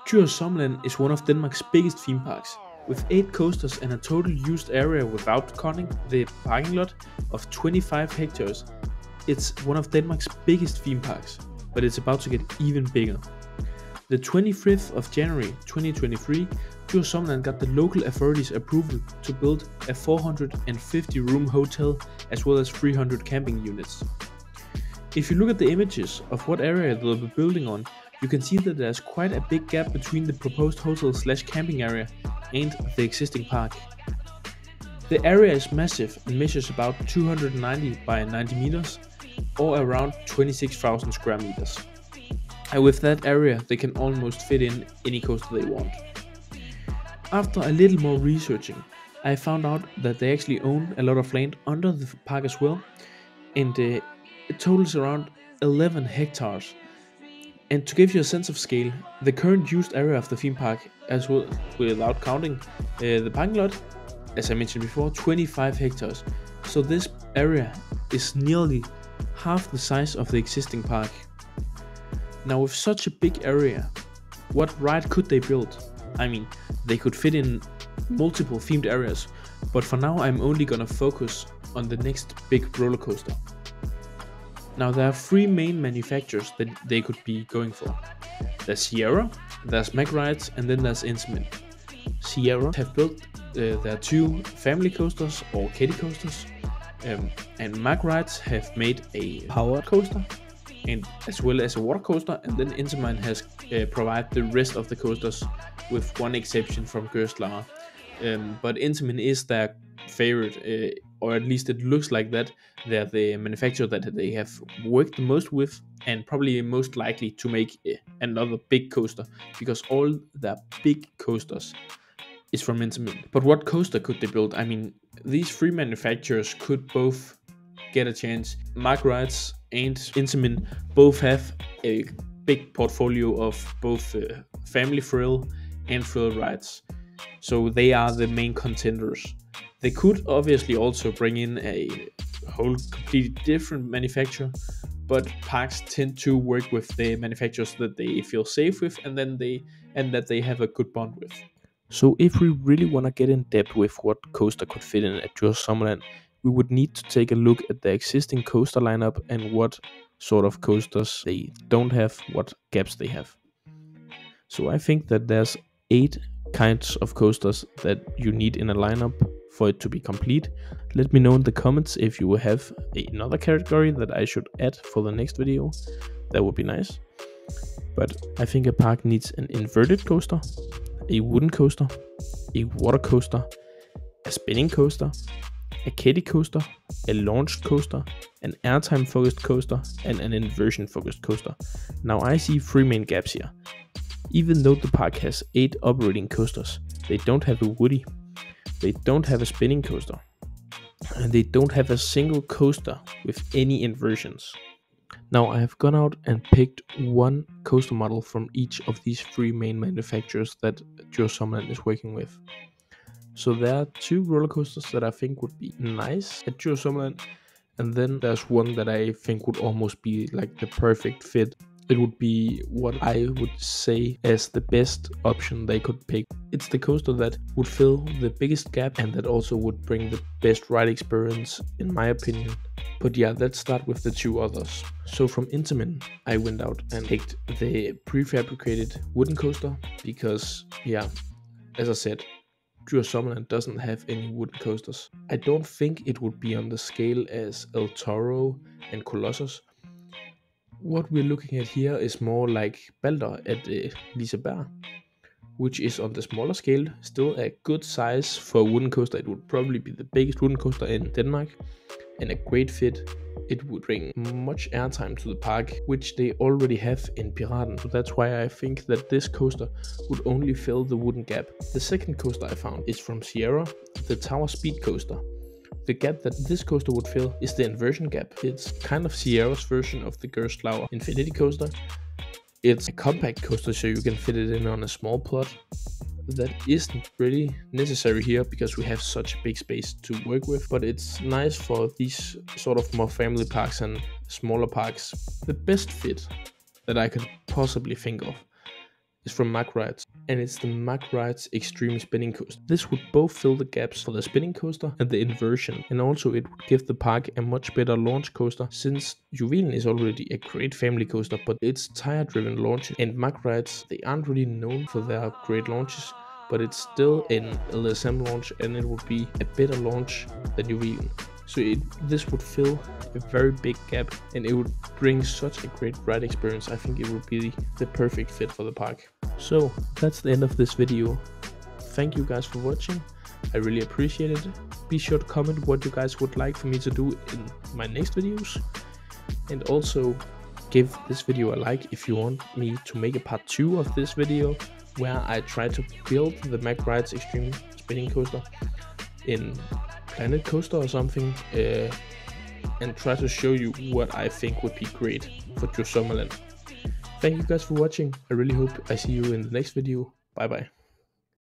Djurs Sommerland is one of Denmark's biggest theme parks, with 8 coasters and a total used area without counting the parking lot of 25 hectares. It's one of Denmark's biggest theme parks, but it's about to get even bigger. The 25th of January 2023, Djurs Sommerland got the local authorities' approval to build a 450-room hotel as well as 300 camping units. If you look at the images of what area they'll be building on, you can see that there's quite a big gap between the proposed hotel/camping area and the existing park. The area is massive and measures about 290 by 90 meters, or around 26,000 square meters. And with that area, they can almost fit in any coaster they want. After a little more researching, I found out that they actually own a lot of land under the park as well, and it totals around 11 hectares. And to give you a sense of scale, the current used area of the theme park, as well without counting the parking lot, as I mentioned before, 25 hectares. So this area is nearly half the size of the existing park. Now with such a big area, what ride could they build? I mean, they could fit in multiple themed areas, but for now I'm only gonna focus on the next big roller coaster. Now there are 3 main manufacturers that they could be going for. There's Sierra, there's Mag Rides, and then there's Intamin. Sierra have built their 2 family coasters or kiddie coasters, and Mag Rides have made a powered coaster and as well as a water coaster, and then Intamin has provided the rest of the coasters with one exception from Gerstlauer. But Intamin is their favorite, or at least it looks like that. They're the manufacturer that they have worked the most with, and probably most likely to make another big coaster, because all their big coasters is from Intamin. But what coaster could they build? I mean, these 3 manufacturers could both get a chance. Mag Rides and Intamin both have a big portfolio of both family thrill and thrill rides, so they are the main contenders. They could obviously also bring in a whole completely different manufacturer, but parks tend to work with the manufacturers that they feel safe with and that they have a good bond with. So if we really want to get in depth with what coaster could fit in at Djurs Sommerland, we would need to take a look at the existing coaster lineup and what sort of coasters they don't have, what gaps they have. So I think that there's 8 kinds of coasters that you need in a lineup for it to be complete. Let me know in the comments if you have another category that I should add for the next video. That would be nice. But I think a park needs an inverted coaster, a wooden coaster, a water coaster, a spinning coaster, a kiddie coaster, a launched coaster, an airtime focused coaster, and an inversion focused coaster. Now I see 3 main gaps here. Even though the park has 8 operating coasters, they don't have a woody, they don't have a spinning coaster, and they don't have a single coaster with any inversions. Now I have gone out and picked one coaster model from each of these 3 main manufacturers that Djurs Sommerland is working with. So there are 2 roller coasters that I think would be nice at Djurs Sommerland, and then there's one that I think would almost be like the perfect fit. It would be what I would say as the best option they could pick. It's the coaster that would fill the biggest gap and that also would bring the best ride experience, in my opinion. But yeah, let's start with the 2 others. So from Intamin, I went out and picked the prefabricated wooden coaster because, yeah, as I said, Djurs Sommerland doesn't have any wooden coasters. I don't think it would be on the scale as El Toro and Colossus. What we're looking at here is more like Balder at Liseberg, which is on the smaller scale, still a good size for a wooden coaster. It would probably be the biggest wooden coaster in Denmark and a great fit. It would bring much airtime to the park, which they already have in Piraten. So that's why I think that this coaster would only fill the wooden gap. The second coaster I found is from Sierra, the Tower Speed coaster. The gap that this coaster would fill is the inversion gap. It's kind of Sierra's version of the Gerstlauer Infinity coaster. It's a compact coaster, so you can fit it in on a small plot. That isn't really necessary here because we have such a big space to work with, but it's nice for these sort of more family parks and smaller parks. The best fit that I could possibly think of is from Mack Rides, and it's the Mack Rides Extreme Spinning Coaster. This would both fill the gaps for the spinning coaster and the inversion, and also it would give the park a much better launch coaster, since Juvelen is already a great family coaster, but it's tire-driven launches, and Mack Rides, they aren't really known for their great launches, but it's still an LSM launch, and it would be a better launch than Juvelen. So this would fill a very big gap, and it would bring such a great ride experience. I think it would be the perfect fit for the park. So that's the end of this video. Thank you guys for watching. I really appreciate it. Be sure to comment what you guys would like for me to do in my next videos. And also give this video a like if you want me to make a part 2 of this video, where I try to build the Mack Rides Extreme Spinning Coaster in Planet Coaster or something, and try to show you what I think would be great for Djurs Sommerland. Thank you guys for watching. I really hope I see you in the next video. Bye bye.